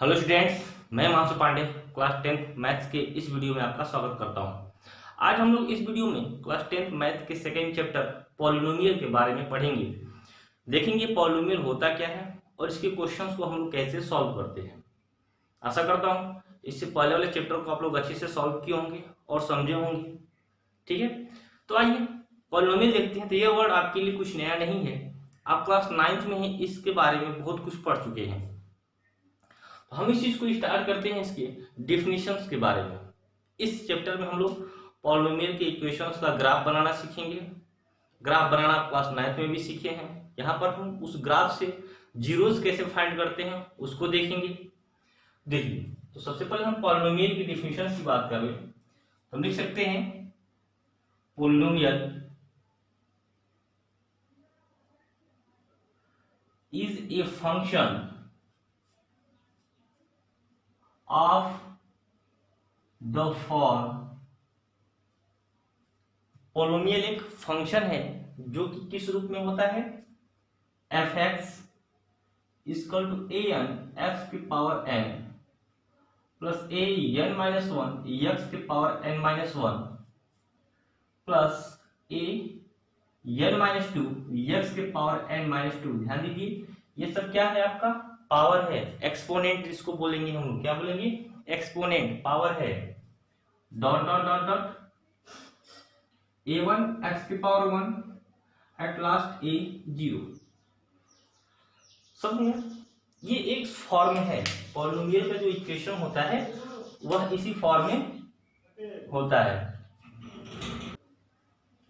Hello students, मैं मानसू Pandey class 10th maths के इस वीडियो में आपका स्वागत करता हूं। आज हम लोग इस वीडियो में क्लास 10th मैथ्स के सेकेंड चैप्टर पॉलिनोमियल के बारे में पढ़ेंगे। देखेंगे पॉलिनोमियल होता क्या है और इसके क्वेश्चंस को हम लोग कैसे सॉल्व करते हैं। आशा करता हूँ इससे पहले वाले चैप्टर को आप लोग अच्छे से सॉल्व किए होंगे और समझे होंगे। ठीक है, तो आइए पॉलिनोमियल देखते हैं। तो ये वर्ड आपके लिए कुछ नया नहीं है, आप क्लास 9th में ही इसके बारे में बहुत कुछ पढ़ चुके हैं। हम इस चीज को स्टार्ट करते हैं इसके डेफिनेशंस के बारे में। इस चैप्टर में हम लोग पॉलिनोमियल के इक्वेशंस का ग्राफ बनाना सीखेंगे। ग्राफ बनाना क्लास 9th में भी सीखे हैं। यहाँ पर हम उस ग्राफ से जीरोस कैसे फाइंड करते हैं उसको देखेंगे। देखिए, तो सबसे पहले हम पॉलिनोमियल की डेफिनेशन की बात करें, हम लिख सकते हैं polynomial is a function of the form। Polynomial एक फंक्शन है जो कि किस रूप में होता है, F X equal to A N X की power N plus A N minus one X की power N minus one plus A N minus two X की पावर एन माइनस टू। ध्यान दीजिए, ये सब क्या है, आपका पावर है, एक्सपोनेंट जिसको बोलेंगे हम लोग, क्या बोलेंगे, एक्सपोनेंट, पावर है। Dot dot dot dot A one X की power one at last A zero. सब ये एक फॉर्म है, पॉलिनोमियल का जो इक्वेशन होता है वह इसी फॉर्म में होता है।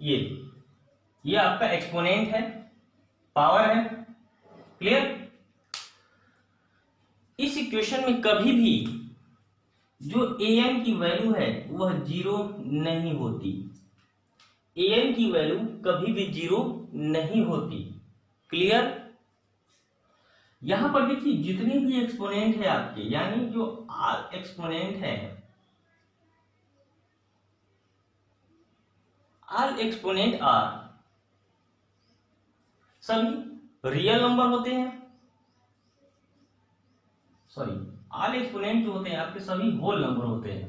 ये आपका एक्सपोनेंट है, पावर है। क्लियर? इस इक्वेशन में कभी भी जो ए एन की वैल्यू है वह जीरो नहीं होती। ए एन की वैल्यू कभी भी जीरो नहीं होती। क्लियर? यहां पर देखिए, जितने भी एक्सपोनेंट है आपके, यानी जो आर एक्सपोनेंट है, आर एक्सपोनेंट आर सभी रियल नंबर होते हैं। सॉरी, ऑल एक्सपोनेंट जो होते हैं आपके सभी होल नंबर होते हैं।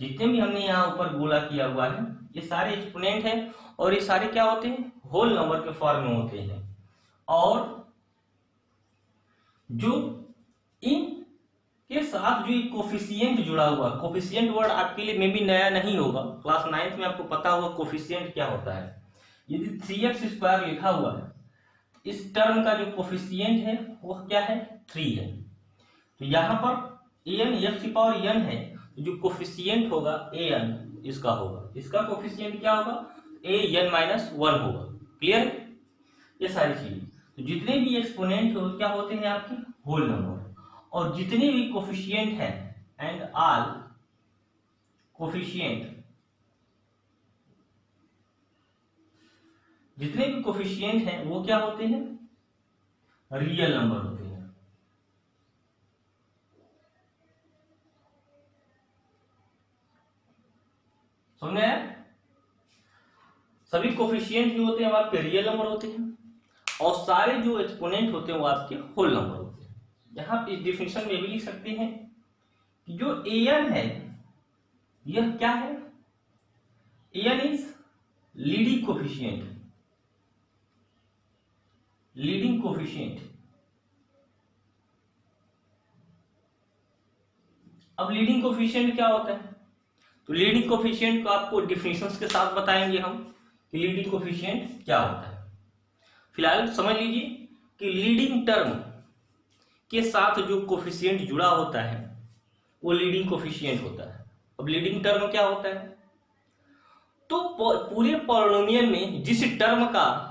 जितने भी हमने यहां ऊपर गोला किया हुआ है ये सारे एक्सपोनेंट हैं और ये सारे क्या होते हैं, होल नंबर के फॉर्म में होते हैं। और जो इन के साथ जो कोफिशिएंट जुड़ा हुआ, कोफिशिएंट वर्ड आपके लिए मे भी नया नहीं होगा, क्लास 9th में आपको पता होगा कोफिशिएंट क्या होता है। यदि 3x² लिखा हुआ है, इस टर्म का जो कोफिशिएंट है वह क्या है, 3 है। तो यहां पर एन एक्स की पावर एन है, जो कोफिशिएंट होगा ए एन इसका होगा, इसका कोफिशिएंट क्या होगा, ए एन माइनस वन होगा। क्लियर? ये सारी चीजें, तो जितने भी एक्सपोनेंट हो क्या होते हैं आपके होल नंबर, और जितने भी कोफिशिएंट हैं एंड ऑल कोफिशिएंट, जितने भी कोफिशिएंट हैं वो क्या होते हैं, रियल नंबर होते हैं। समझे? सभी कोफिशिएंट जो होते हैं वो आपके रियल नंबर होते हैं और सारे जो एक्सपोनेंट होते हैं वो आपके होल नंबर होते हैं। यहां इस डिफिनेशन में भी लिख सकते हैं कि जो ए एन है यह क्या है, A N is leading coefficient. Leading coefficient, अब लीडिंग कोफिशिएंट क्या होता है, तो लीडिंग कोफिशिएंट को आपको डिफिनेशंस के साथ बताएंगे हम कि लीडिंग कोफिशिएंट क्या होता है। फिलहाल समझ लीजिए कि लीडिंग टर्म के साथ जो कोफिशिएंट जुड़ा होता है वो लीडिंग कोफिशिएंट होता है। अब लीडिंग टर्म क्या होता है, तो पूरे पॉलिनोमियल में जिस टर्म का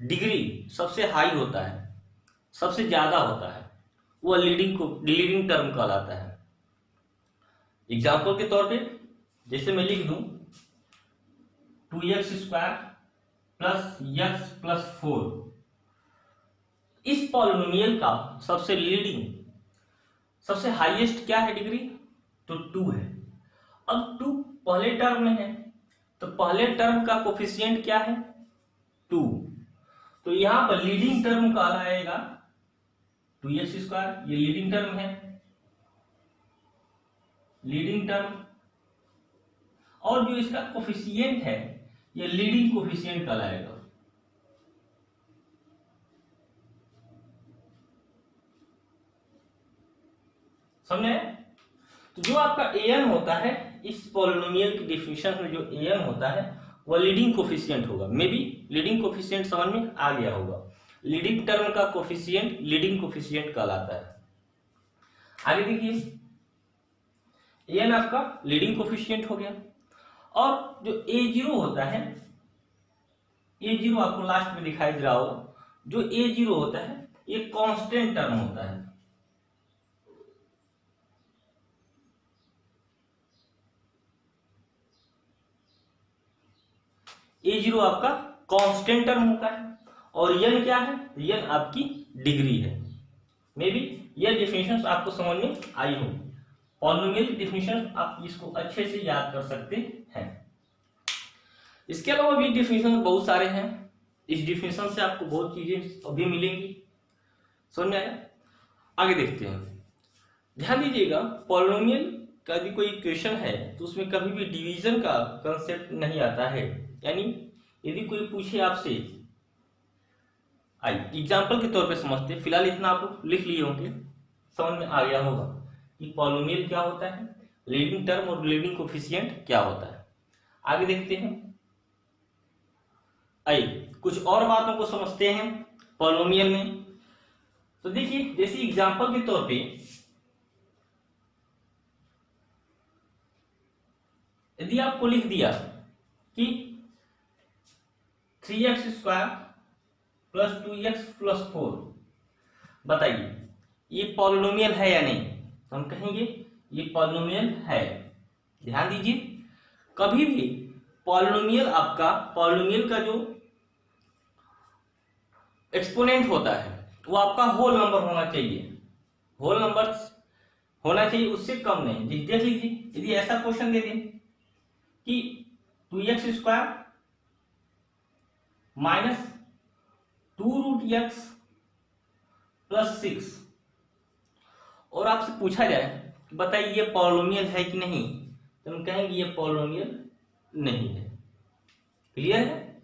डिग्री सबसे हाई होता है, सबसे ज्यादा होता है, वह लीडिंग टर्म कहलाता है। एग्जाम्पल के तौर पे जैसे मैं लिख दूं 2x² प्लस x प्लस 4, इस पॉलिनोमियल का सबसे लीडिंग, सबसे हाईएस्ट क्या है डिग्री, तो 2 है। अब 2 पहले टर्म में है तो पहले टर्म का कोफिशिएंट क्या है, 2। तो यहां पर लीडिंग टर्म काला आएगा 2x², ये लीडिंग टर्म है, लीडिंग टर्म। और जो इसका कोफिशिएंट है ये लीडिंग कोफिशिएंट कहलाएगा। समझे? तो जो आपका an होता है इस पॉलिनोमियल की डेफिनेशन में, जो an होता है वह लीडिंग कोफिशिएंट होगा। मे बी लीडिंग कोफिशिएंट समझ में आ गया होगा। लीडिंग टर्म का कोफिशिएंट लीडिंग कोफिशिएंट कहलाता है। आगे देखिए, an आपका लीडिंग कोफिशिएंट हो गया। और जो a0 होता है, a0 आपको लास्ट में दिखाई दे रहा होगा, जो a0 होता है ये कांस्टेंट टर्म होता है। a0 आपका कांस्टेंट टर्म होता है। और n क्या है? n आपकी डिग्री है। मे बी यह डेफिनेशन आपको समझ में आई होगी। पॉलिनोमियल की डेफिनेशन आप इसको अच्छे से याद कर सकते हैं। इसके अलावा भी डेफिनेशन बहुत सारे हैं। इस डेफिनेशन से आपको बहुत चीजें अभी मिलेंगी। समझ में आया? आगे देखते हैं। ध्यान दीजिएगा, पॉलिनोमियल का यदि कोई इक्वेशन है तो उसमें कभी भी डिवीजन का कंसेप्ट नहीं आता है। यानी यदि कोई पूछे आपसे, आइए एग्जाम्पल के तौर पे समझते हैं। फिलहाल इतना आप लिख लिए होंगे, समझ में आ गया होगा कि पॉलिनोमियल क्या होता है, लीडिंग टर्म और लीडिंग कोफिशिएंट क्या होता है। आगे देखते हैं। आइए कुछ और बातों को समझते हैं पॉलिनोमियल में। तो देखिए, जैसे एग्जाम्पल के तौर पे यदि आपको लिख दिया कि 3x² + 2x + 4, बताइए ये पॉलिनोमियल है या नहीं? तो हम कहेंगे ये पॉलिनोमियल है। ध्यान दीजिए, कभी भी पॉलिनोमियल का जो एक्सपोनेंट होता है वो आपका होल नंबर होना चाहिए। होल नंबर होना चाहिए, उससे कम नहीं। देख लीजिए, यदि ऐसा क्वेश्चन दे दें कि 2x² - 2√x + 6 और आपसे पूछा जाए बताइए ये पॉलिनोमियल है कि नहीं, तो हम कहेंगे ये पॉलिनोमियल नहीं है। क्लियर है?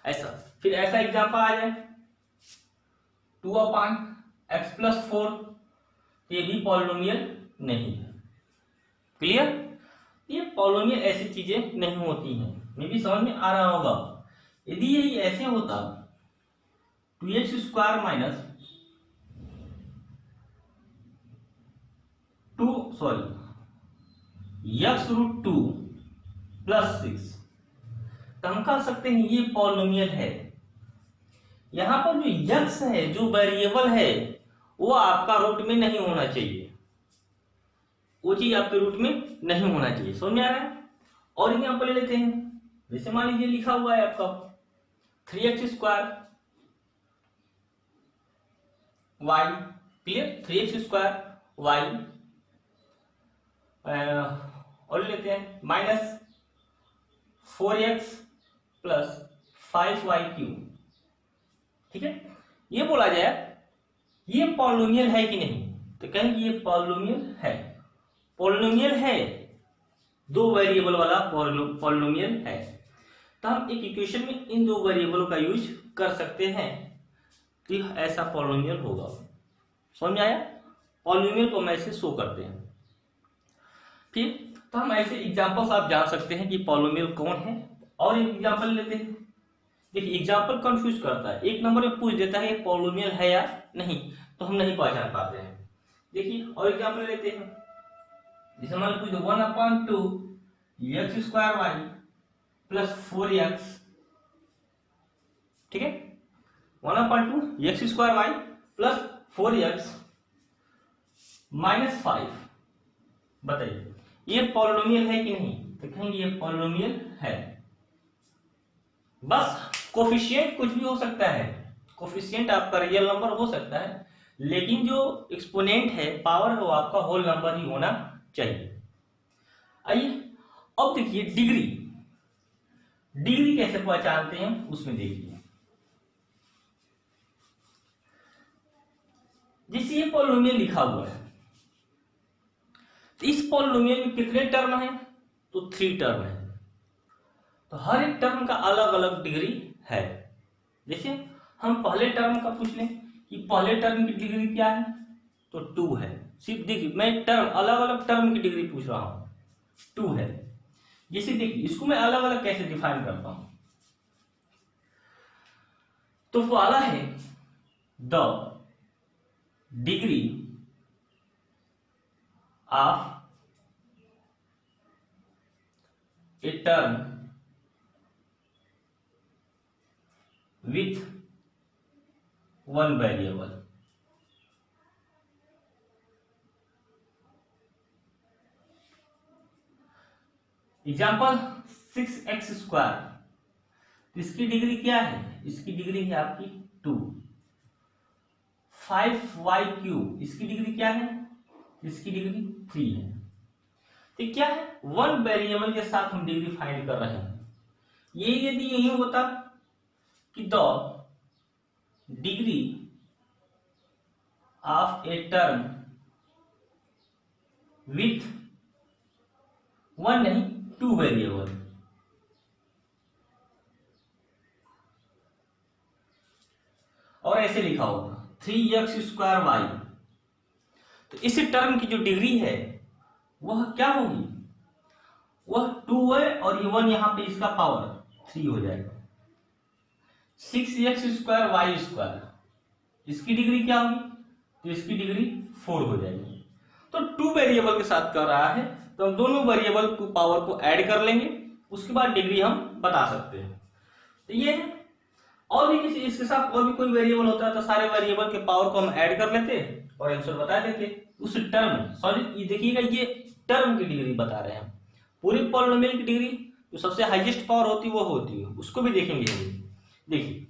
ऐसा फिर ऐसा एग्जांपल आ जाए 2/x + 4, ये भी पॉलिनोमियल नहीं है। क्लियर? ये पॉलिनोमियल ऐसी चीजें नहीं होती हैं। मे भी समझ में आ रहा होगा। यदि यही ऐसे होता 2x² - x√2 + 6, तो हम कह सकते हैं ये पॉलिनोमियल है। यहां पर जो x है, जो वेरिएबल है, वो आपका रूट में नहीं होना चाहिए। वो चीज आपके रूट में नहीं होना चाहिए। समझ में आ रहा है? और एग्जांपल ले लेते हैं। जैसे मान लीजिए लिखा हुआ है आपका 3x² y, clear, 3x² y, और लेते हैं -4x + 5y³। ठीक है, ये बोला जाए ये पॉलिनोमियल है कि नहीं, तो कहेंगे ये पॉलिनोमियल है। पॉलिनोमियल है, दो वेरिएबल वाला पॉलिनोमियल है। तो हम एक इक्वेशन में इन दो वेरिएबलों का यूज कर सकते हैं कि ऐसा पॉलिनोमियल होगा। समझ में आया? पॉलिनोमियल को हम ऐसे शो करते हैं। ठीक, तो हम ऐसे एग्जांपल्स आप जान सकते हैं कि पॉलिनोमियल कौन है। और एक एग्जांपल लेते हैं। देखिए, एग्जांपल कंफ्यूज करता है। एक नंबर में पूछ देता है ये पॉलिनोमियल है या नहीं, तो हम नहीं पहचान पाते हैं। देखिए, और एग्जांपल लेते हैं। जैसे मान लीजिए 1/2 x² y + 4x, ठीक है, 1/2 x² y + 4x - 5, बताइए ये पॉलिनोमियल है कि नहीं, तो कहेंगे ये पॉलिनोमियल है। बस कोफिशिएंट कुछ भी हो सकता है, कोफिशिएंट आपका रियल नंबर हो सकता है, लेकिन जो एक्सपोनेंट है, पावर है, वो आपका होल नंबर ही होना चाहिए। आइए अब देखिए डिग्री कैसे पहचानते हैं उसमें देखिए। जैसे ये पॉलिनोमियल लिखा हुआ है, तो इस पॉलिनोमियल में कितने टर्म है? तो 3 टर्म है। तो हर एक टर्म का अलग अलग डिग्री है। जैसे हम पहले टर्म का पूछ लें कि पहले टर्म की डिग्री क्या है, तो 2 है। सिर्फ देखिए, मैं टर्म अलग अलग टर्म की डिग्री पूछ रहा हूं, 2 है। जैसे देखिए, इसको मैं अलग अलग कैसे डिफाइन करता हूं, तो पहला है the degree of a term with 1 variable. Example 6x², इसकी डिग्री क्या है? इसकी डिग्री है आपकी 2। 5y³, इसकी डिग्री क्या है? इसकी डिग्री 3 है। तो क्या है, 1 वेरिएबल के साथ हम डिग्री फाइंड कर रहे हैं। ये यदि यही होता कि the degree of a term with 1 नहीं 2 वेरिएबल, और ऐसे लिखा होगा 3x²y, तो इस टर्म की जो डिग्री है वह क्या होगी? वह 2 है, और ये 1 यहां पे इसका पावर 3 हो जाएगा। 6x²y², इसकी डिग्री क्या होगी? तो इसकी डिग्री 4 हो जाएगी। तो 2 वेरिएबल के साथ कर रहा है, तो हम दोनों वेरिएबल को पावर को ऐड कर लेंगे, उसके बाद डिग्री हम बता सकते हैं। तो ये है। और भी किसी इसके साथ और भी कोई वेरिएबल होता है तो सारे वेरिएबल के पावर को हम ऐड कर लेते और आंसर बता देते उस टर्म। सॉरी, ये देखिएगा, ये टर्म की डिग्री बता रहे हैं। पूरी पॉलिनोमियल की डिग्री जो सबसे हाईएस्ट पावर होती है वो होती है, उसको भी देखेंगे हम। देखिए,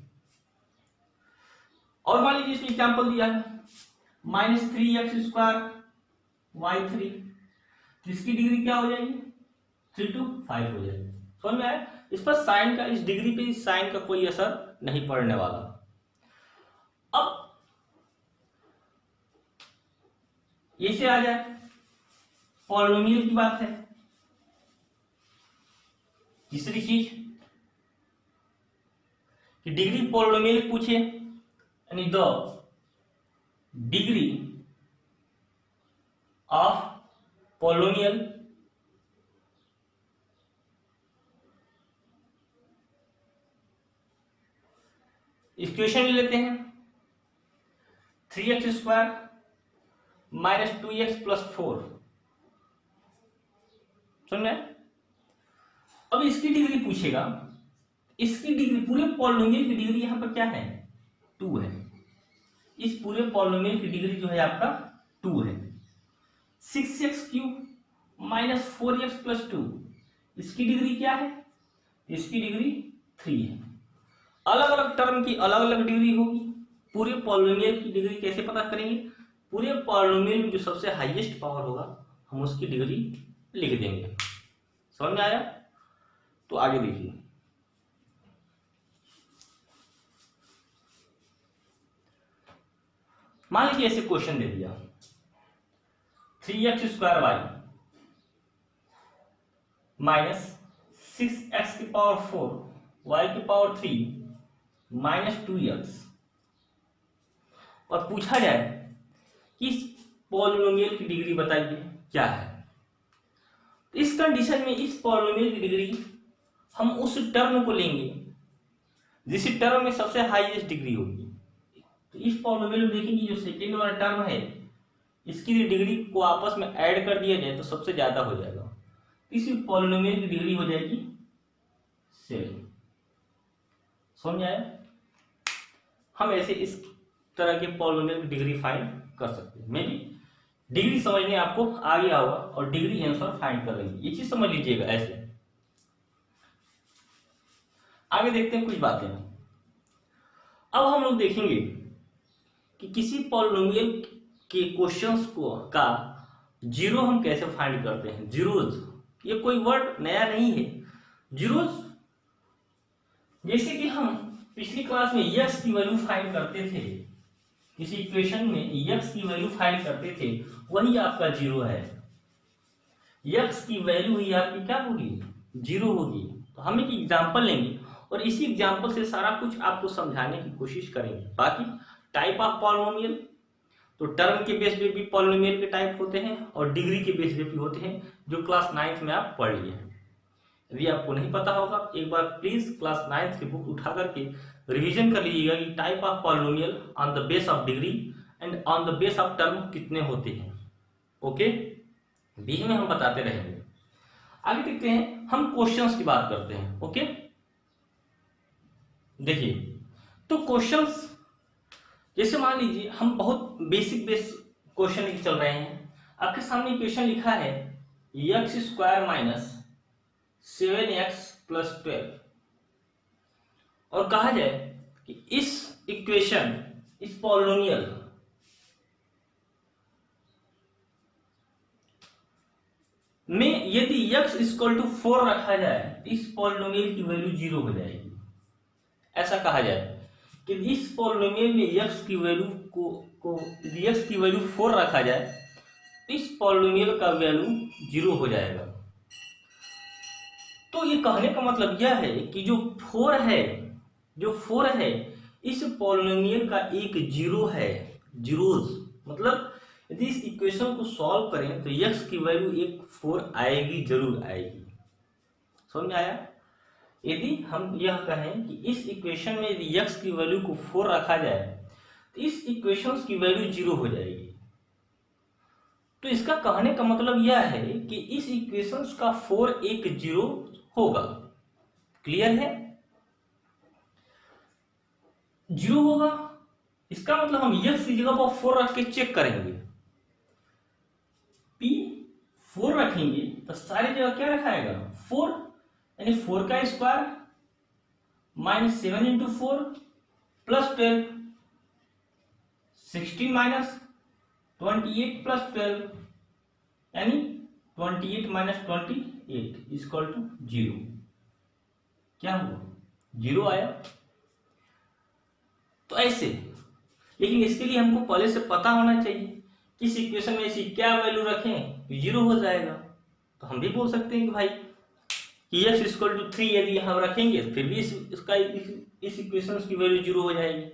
और मान लीजिए इसमें एग्जाम्पल दिया है -3x²y3, तो इसकी डिग्री क्या हो जाएगी? 3 to 5 हो जाएगी। समझ में आया? इस पर साइन का, इस डिग्री पे इस साइन का कोई असर नहीं पड़ने वाला। अब ये से आ जाए, पॉलिनोमियल की बात है। तीसरी चीज कि डिग्री पॉलिनोमियल पूछे, यानी the degree of polynomial equation ले लेते हैं 3x² - 2x + 4। समझे? अब इसकी डिग्री पूछेगा, इसकी डिग्री पूरे पॉलिनोमियल की डिग्री यहां पर क्या है? 2 है। इस पूरे पॉलिनोमियल की डिग्री जो है आपका 2 है। 6x³ - 4x + 2, इसकी डिग्री क्या है? इसकी डिग्री 3 है। अलग अलग टर्म की अलग अलग डिग्री होगी। पूरे पॉलिनोमियल की डिग्री कैसे पता करेंगे? पूरे पॉलिनोमियल में जो सबसे हाईएस्ट पावर होगा हम उसकी डिग्री लिख देंगे। समझ में आया? तो आगे देखिए, मान लीजिए ऐसे क्वेश्चन दे दिया 3x² y -6x⁴ y⁴ -2x, और पूछा जाए कि इस पॉलिनोमियल की डिग्री बताइए क्या है। इस कंडीशन में इस पॉलिनोमियल की डिग्री हम उस टर्म को लेंगे जिस टर्म में सबसे हाईएस्ट डिग्री होगी। तो इस पॉलिनोमियल में देखेंगे जो सेकेंड वाला टर्म है, इसकी डिग्री को आपस में ऐड कर दिया जाए तो सबसे ज्यादा हो जाएगा। इस पॉलिनोमियल की डिग्री हो जाएगी 7। समझ आया? हम ऐसे इस तरह के पॉलिनोमियल की डिग्री फाइंड कर सकते हैं। मे भी डिग्री समझने आपको आ गया होगा और डिग्री आंसर फाइंड कर लेंगे, ये चीज समझ लीजिएगा। ऐसे आगे देखते हैं कुछ बातें। अब हम लोग देखेंगे कि किसी पॉलिनोमियल के क्वेश्चंस को का जीरो हम कैसे फाइंड करते हैं। जीरोज, ये कोई वर्ड नया नहीं है। जीरोज जैसे कि हम पिछली क्लास में यस की वैल्यू फाइंड करते थे, किसी इक्वेशन में x की वैल्यू फाइंड करते थे वही आपका जीरो है। x की वैल्यू ही आपकी क्या होगी, जीरो होगी। तो हम एक एग्जांपल लेंगे और इसी एग्जांपल से सारा कुछ आपको समझाने की कोशिश करेंगे। बाकी टाइप ऑफ पॉलिनोमियल, तो टर्म के बेस पे भी पॉलिनोमियल के टाइप होते हैं और डिग्री के बेस पे भी होते हैं, जो क्लास 9th में आप पढ़ लिए हैं। यदि आपको नहीं पता होगा एक बार प्लीज क्लास 9th की बुक उठा करके रिवीजन कर लीजिएगा कि type of polynomial on the base of degree and on the base of term कितने होते हैं। ओके, बीच में हम बताते रहेंगे। आगे देखते हैं, हम क्वेश्चंस की बात करते हैं। ओके, देखिए तो क्वेश्चंस जैसे मान लीजिए हम बहुत बेसिक क्वेश्चन चल रहे हैं। आपके सामने क्वेश्चन लिखा है x square minus 7x plus 12 और कहा जाए कि इस इक्वेशन, इस पॉलिनोमियल में यदि x इक्वल टू 4 रखा जाए तो इस पॉलिनोमियल की वैल्यू 0 हो जाएगी। ऐसा कहा जाए कि इस पॉलिनोमियल में x की वैल्यू को यदि x की वैल्यू 4 रखा जाए तो इस पॉलिनोमियल का वैल्यू 0 हो जाएगा। तो ये कहने का मतलब यह है कि जो 4 है इस पॉलिनोमियल का एक जीरो है, जीरोज। मतलब यदि इस इक्वेशन को सॉल्व करें तो x की वैल्यू एक 4 आएगी, जरूर आएगी। समझ में आया? यदि हम यह कहें कि इस इक्वेशन में यदि x की वैल्यू को 4 रखा जाए तो इस इक्वेशन की वैल्यू 0 हो जाएगी। तो इसका कहने का मतलब यह है कि इस इक्वेशन का 4 एक 0 होगा। क्लियर है? 0 होगा, इसका मतलब हम x की जगह पर 4 रख के चेक करेंगे। p 4 रखेंगे तो सारी जगह क्या रखाएगा, 4, यानी 4 का square minus 7 into 4 plus 12, 16 minus 28 plus 12, यानी 28 माइनस 28 इक्वल टू 0। क्या हुआ, 0 आया। तो ऐसे, लेकिन इसके लिए हमको पहले से पता होना चाहिए कि इस इक्वेशन में ऐसी क्या वैल्यू रखें तो 0 हो जाएगा। तो हम भी बोल सकते हैं कि भाई कि x इक्वल टू 3 यदि हम रखेंगे फिर भी इस इक्वेशन की वैल्यू 0 हो जाएगी।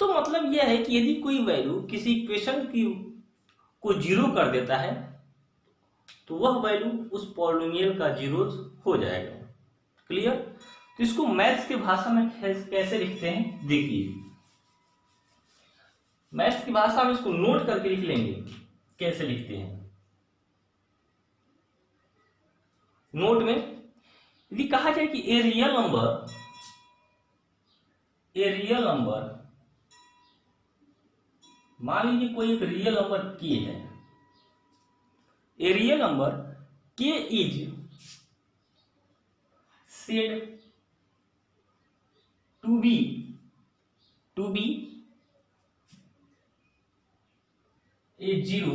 तो मतलब यह है कि यदि कोई वैल्यू किसी इक्वेशन की को 0 कर देता है तो वह वैल्यू उस पॉलिनोमियल का 0 हो जाएगा। क्लियर? तो इसको मैथ्स की भाषा में कैसे लिखते हैं, देखिए। मैथ्स की भाषा में इसको नोट करके लिख लेंगे। कैसे लिखते हैं, नोट में यदि कहा जाए कि ए रियल नंबर, मान लीजिए कोई एक रियल नंबर के है। A real number k is said to be a zero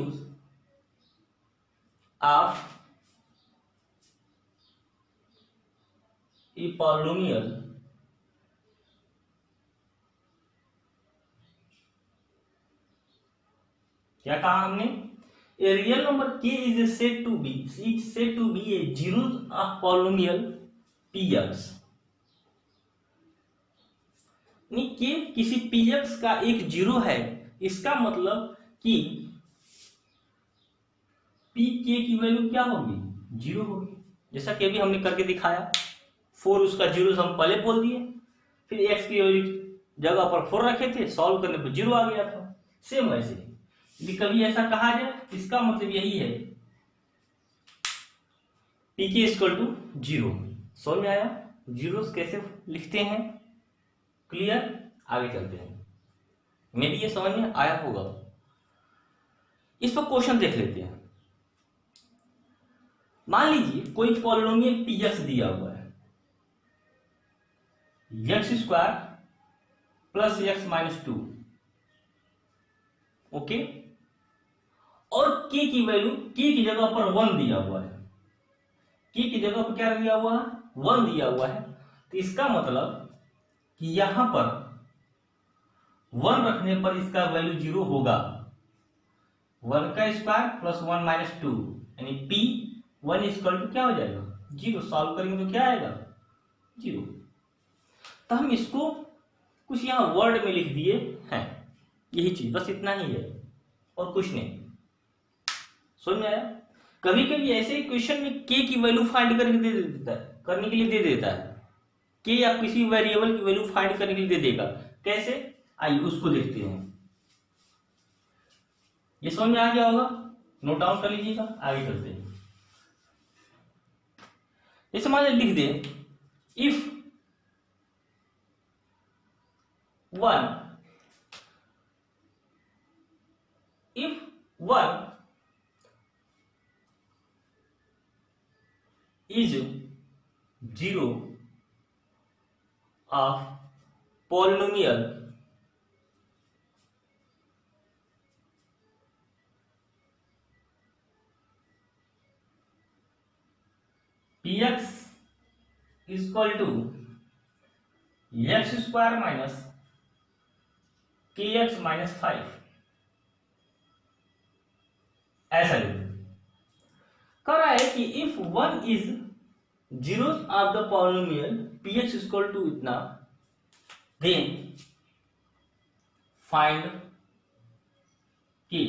of a polynomial क्या कहा हमने, a real number k is said to be a zeros of polynomial px। k किसी px का एक zero है, इसका मतलब कि pk की वैल्यू क्या होगी, 0 होगी। जैसा कि अभी हमने करके दिखाया, 4 उसका जीरो हम पहले बोल दिए, फिर x की जगह पर 4 रखे थे, सॉल्व करने पर 0 आ गया था। सेम वैसे यदि कभी ऐसा कहा जाए इसका मतलब यही है pk इक्वल टू 0। समझ में आया, जीरोस कैसे लिखते हैं? क्लियर? आगे चलते हैं, मे भी ये समझ में आया होगा। इस पर क्वेश्चन देख लेते हैं। मान लीजिए कोई पॉलिनोमियल px दिया हुआ है, x square plus x minus 2, okay. और k की वैल्यू, k की जगह पर 1 दिया हुआ है, k की जगह पर क्या दिया हुआ है, 1 दिया हुआ है। तो इसका मतलब कि यहां पर 1 रखने पर इसका वैल्यू 0 होगा। 1 का स्क्वायर प्लस 1 माइनस 2 यानी पी 1 इक्वल टू क्या हो जाएगा 0। सॉल्व करेंगे तो क्या आएगा 0। तो हम इसको कुछ यहाँ वर्ड में लिख दिए हैं, यही चीज, बस इतना ही है और कुछ नहीं। समझ में आया? कभी कभी ऐसे क्वेश्चन में के की वैल्यू फाइंड करके दे देता है, करने के लिए दे देता है, के या किसी वेरिएबल की वैल्यू फाइंड करने के लिए दे देगा। कैसे, आइए उसको देखते हैं। ये समझ में आ गया होगा, नोट डाउन कर लीजिएगा, आगे चलते हैं। जैसे मान लिख they if 1 is 0 of polynomial px is equal to x square minus kx minus 5, ऐसा कह रहा है कि if 1 is zero of the polynomial px equal to इतना, देन फाइंड k।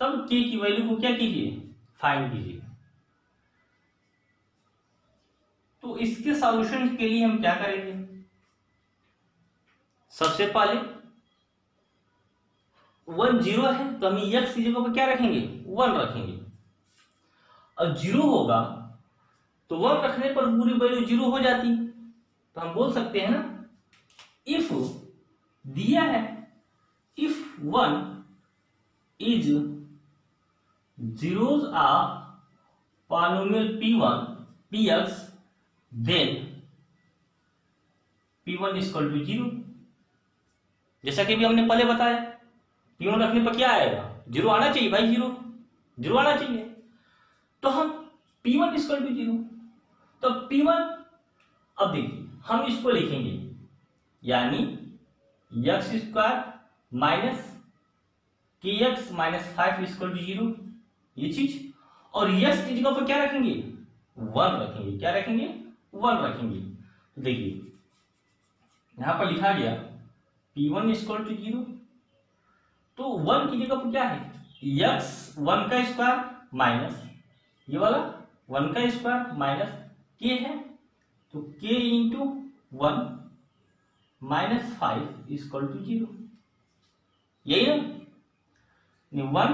तब k की वैल्यू को क्या कीजिए, फाइंड कीजिए। तो इसके सॉल्यूशन के लिए हम क्या करेंगे, सबसे पहले 1 0 है तो हम x की जगह पर क्या रखेंगे 1 रखेंगे, और 0 होगा तो 1 रखने पर पूरी वैल्यू 0 हो जाती। तो हम बोल सकते हैं ना, इफ दिया है if 1 is zeros of polynomial p1 px then p1 is equal to 0। जैसा कि भी हमने पहले बताया, p1 रखने पर क्या आएगा 0 आना चाहिए भाई, 0 आना चाहिए। तो हम p1 is equal to 0, तो p1, अब देखिए हम इसको लिखेंगे यानी x square minus kx minus 5 equal to 0, ये चीज। और x की जगह पर क्या रखेंगे 1 रखेंगे, क्या रखेंगे 1 रखेंगे। तो देखिए यहां पर लिखा गया p1 इक्वल टू 0, तो 1 की जगह पर क्या है x 1 का स्क्वायर माइनस ये वाला 1 का स्क्वायर माइनस k है, तो k into 1 minus 5 equal to 0, यही ना, 1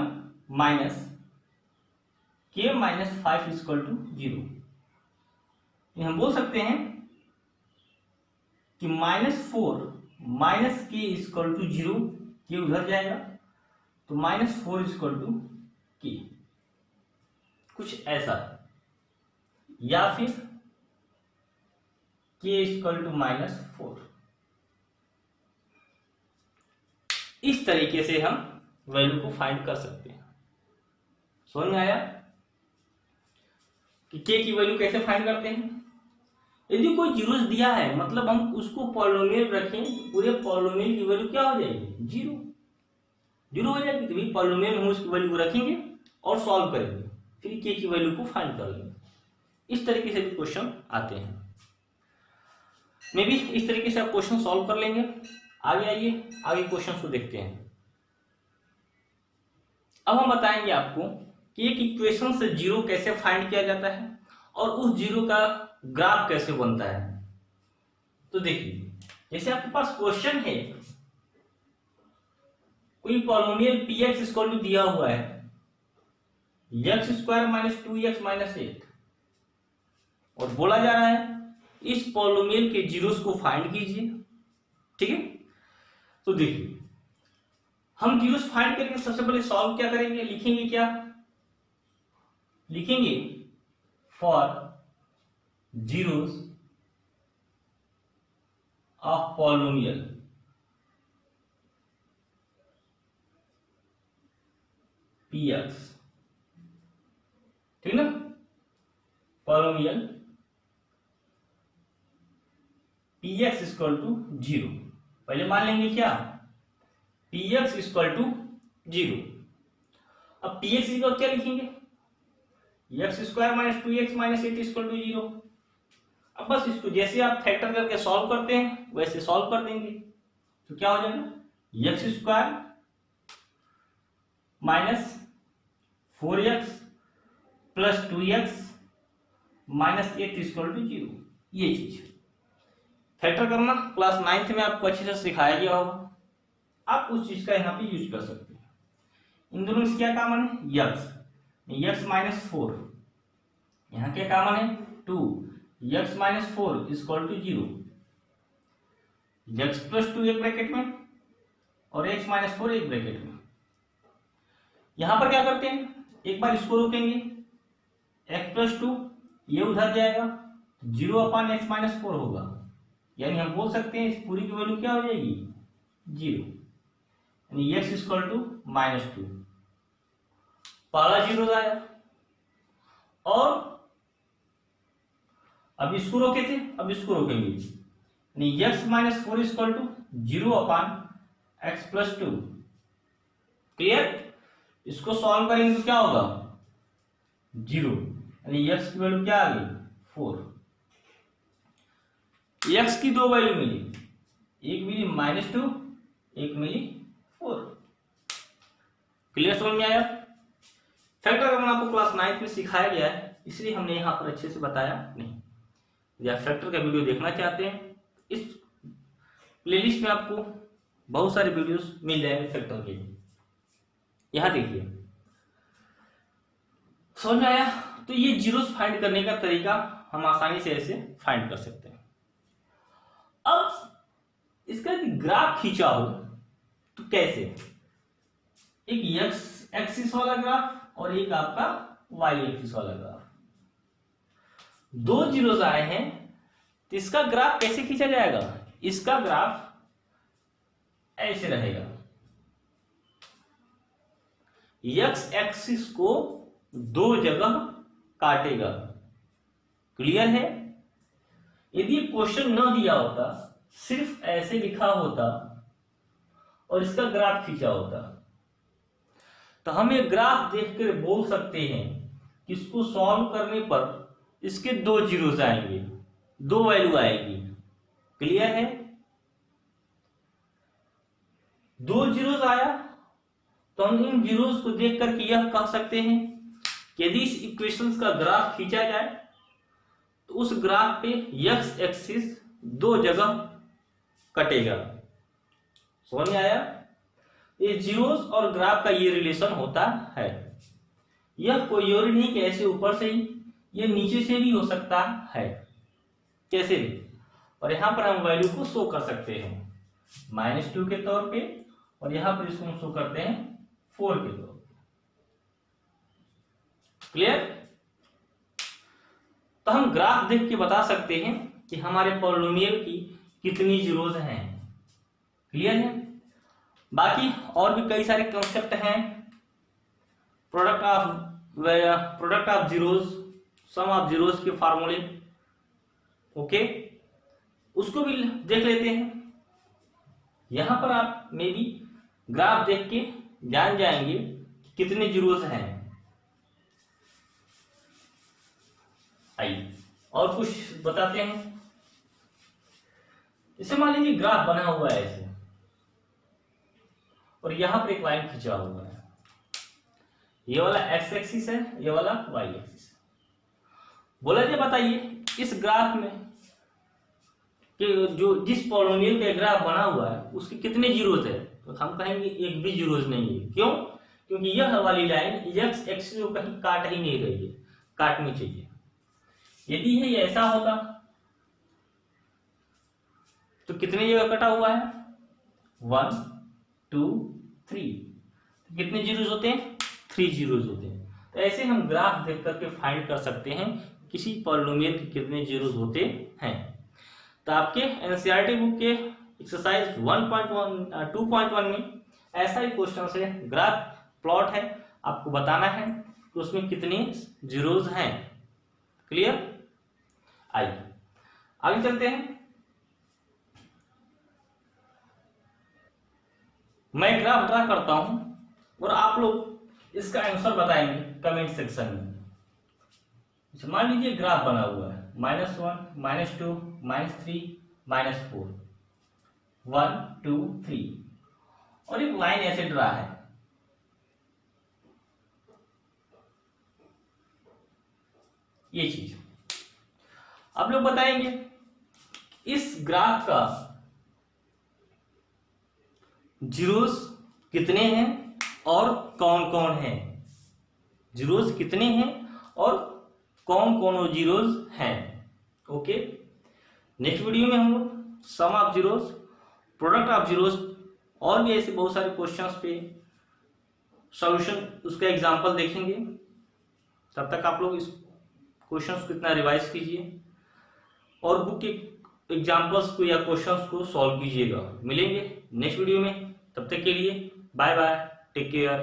minus k minus 5 equal to 0। हम बोल सकते हैं कि -4 minus k equal to 0, k उधर जाएगा तो -4 इक्वल टू k, कुछ ऐसा, या फिर k इक्वल टू -4। इस तरीके से हम वैल्यू को फाइंड कर सकते हैं। समझ में आया कि k की वैल्यू कैसे फाइंड करते हैं। यदि कोई जीरोस दिया है मतलब हम उसको पॉलिनोमियल रखें, पूरे पॉलिनोमियल की वैल्यू क्या हो जाएगी 0 हो जाएगी। तो भी पॉलिनोमियल हम उसकी वैल्यू को रखेंगे और सॉल्व करेंगे, फिर k की वैल्यू को फाइंड कर लेंगे। इस तरीके से भी क्वेश्चन आते हैं, मे भी इस तरीके से आप क्वेश्चन सॉल्व कर लेंगे। आगे आइए, आगे क्वेश्चन को देखते हैं। अब हम बताएंगे आपको कि एक इक्वेशन से जीरो कैसे फाइंड किया जाता है और उस जीरो का ग्राफ कैसे बनता है। तो देखिए जैसे आपके पास क्वेश्चन है, कोई पॉलिनोमियल px इक्वल टू दिया हुआ है x square minus 2x minus 8, और बोला जा रहा है इस पॉलिनोमियल के जीरोस को फाइंड कीजिए। ठीक है, तो देखिए हम जीरोस फाइंड करके सबसे पहले सॉल्व क्या करेंगे, लिखेंगे क्या, लिखेंगे for zeros of polynomial px, ठीक ना, पॉलिनोमियल px इक्वल टू 0, पहले मान लेंगे क्या, पी एक्स इक्वल टू 0। अब पी एक्स इक्वल क्या लिखेंगे, x square minus 2x minus 8 equal to 0। अब बस इसको जैसे आप फैक्टर करके सॉल्व करते हैं वैसे सॉल्व कर देंगे, तो क्या हो जाएगा, x square minus 4x plus 2x minus 8 equal to 0। ये चीज फैक्टर करना क्लास 9th में आपको अच्छे से सिखाया गया होगा, आप उस चीज का यहाँ पे यूज कर सकते हैं। इन दोनों से क्या कॉमन है, x माइनस 4, यहाँ क्या कॉमन है 2, x minus 4 equal to 0, x plus 2 एक ब्रैकेट में और x माइनस 4 एक ब्रैकेट में। यहां पर क्या करते हैं, एक बार इसको रोकेंगे, x प्लस 2 ये उधर जाएगा, 0 अपान x माइनस 4 होगा, यानी हम बोल सकते हैं इस पूरी की वैल्यू क्या हो जाएगी 0, यानी x इक्वल टू माइनस 2, पहला 0 आया। और अब इसको रोके थे, अब इसको रोकेंगे, यानी x minus 4 equal to 0 upon x plus 2। Clear, इसको सॉल्व करेंगे तो क्या होगा 0, यानी x की वैल्यू क्या आ गई 4। x की दो वैल्यू मिली, एक मिली -2, एक मिली 4। क्लियर, समझ में आया। फैक्टर करना आपको क्लास 9th में सिखाया गया है, इसलिए हमने यहाँ पर अच्छे से बताया नहीं। या फैक्टर का वीडियो देखना चाहते हैं, इस प्लेलिस्ट में आपको बहुत सारे वीडियोस मिल जाएंगे फैक्टर के। यहाँ देखिए, समझ में आया। तो ये जीरोस फाइंड करने का तरीका हम आसानी से ऐसे फाइंड कर सकते हैं। अब इसका ग्राफ खींचा हो तो कैसे, एक एक्स एक्सिस वाला ग्राफ और एक आपका वाई एक्सिस वाला ग्राफ, दो जीरोस आए हैं, तो इसका ग्राफ कैसे खींचा जाएगा, इसका ग्राफ ऐसे रहेगा, एक्स एक्सिस को दो जगह काटेगा। क्लियर है। यदि क्वेश्चन न दिया होता, सिर्फ ऐसे लिखा होता और इसका ग्राफ खींचा होता, तो हम ये ग्राफ देखकर बोल सकते हैं कि इसको सॉल्व करने पर इसके दो जीरोस आएंगे, दो वैल्यू आएगी। क्लियर है। दो जीरोस आया तो हम इन जीरोस को देख करके यह कह सकते हैं कि यदि इस इक्वेशंस का ग्राफ खींचा जाए तो उस ग्राफ पे एक्स एक्सिस दो जगह कटेगा। समझ में आया। ये जीरोस और ग्राफ का ये रिलेशन होता है। यह कोई और नहीं कि ऐसे ऊपर से ही, ये नीचे से भी हो सकता है। कैसे भी, और यहां पर हम वैल्यू को शो कर सकते हैं -2 के तौर पे, और यहां पर इसको हम शो करते हैं 4 के तौर पे। क्लियर। तो हम ग्राफ देख के बता सकते हैं कि हमारे पॉलिनोमियल की कितनी जीरोस हैं। क्लियर है। बाकी और भी कई सारे कंसेप्ट हैं, product of zeros, sum of zeros के फार्मूले, ओके, उसको भी देख लेते हैं। यहां पर आप मे भी ग्राफ देख के जान जाएंगे कितने जीरोस हैं। आइए और कुछ बताते हैं। इसे मान लीजिए ग्राफ बना हुआ है ऐसे, और यहां पर एक लाइन खींचा हुआ है, ये वाला एक्स एक्सिस है, ये वाला वाई एक्सिस है। बोला जाए बताइए इस ग्राफ में कि जो जिस पॉलिनोमियल का ग्राफ बना हुआ है उसके कितने जीरोस है, तो हम कहेंगे एक भी जीरोस नहीं है। क्यों? क्योंकि यह वाली लाइन एक्स एक्सिस को कहीं काट ही नहीं रही है, काटनी चाहिए। यदि ये ऐसा होता तो कितने जगह कटा हुआ है, 1 2 3, कितने जीरोस होते हैं, 3 जीरोस होते हैं। तो ऐसे हम ग्राफ देख करके फाइंड कर सकते हैं किसी पॉलिनोमियल के कितने जीरोस होते हैं। तो आपके एनसीईआरटी बुक के एक्सरसाइज 2.1 में ऐसा ही क्वेश्चन है, ग्राफ प्लॉट है, आपको बताना है कि उसमें कितने जीरोस हैं। क्लियर। आइए आगे चलते हैं। मैं ग्राफ ड्रा करता हूं और आप लोग इसका आंसर बताएंगे कमेंट सेक्शन में। मान लीजिए ग्राफ बना हुआ है -1 -2 -3 -4 1 2 3 और एक लाइन ऐसे ड्रा है। ये चीज आप लोग बताएंगे इस ग्राफ का जीरोस कितने हैं और कौन कौन है। जीरोस कितने हैं और कौन कौन वो जीरोस हैं। ओके, नेक्स्ट वीडियो में हम लोग sum of zeros, product of zeros और भी ऐसे बहुत सारे क्वेश्चंस पे सॉल्यूशन उसका एग्जांपल देखेंगे। तब तक आप लोग इस क्वेश्चंस को इतना रिवाइज कीजिए और बुक के एग्जांपल्स को या क्वेश्चंस को सॉल्व कीजिएगा। मिलेंगे नेक्स्ट वीडियो में, तब तक के लिए बाय बाय, टेक केयर।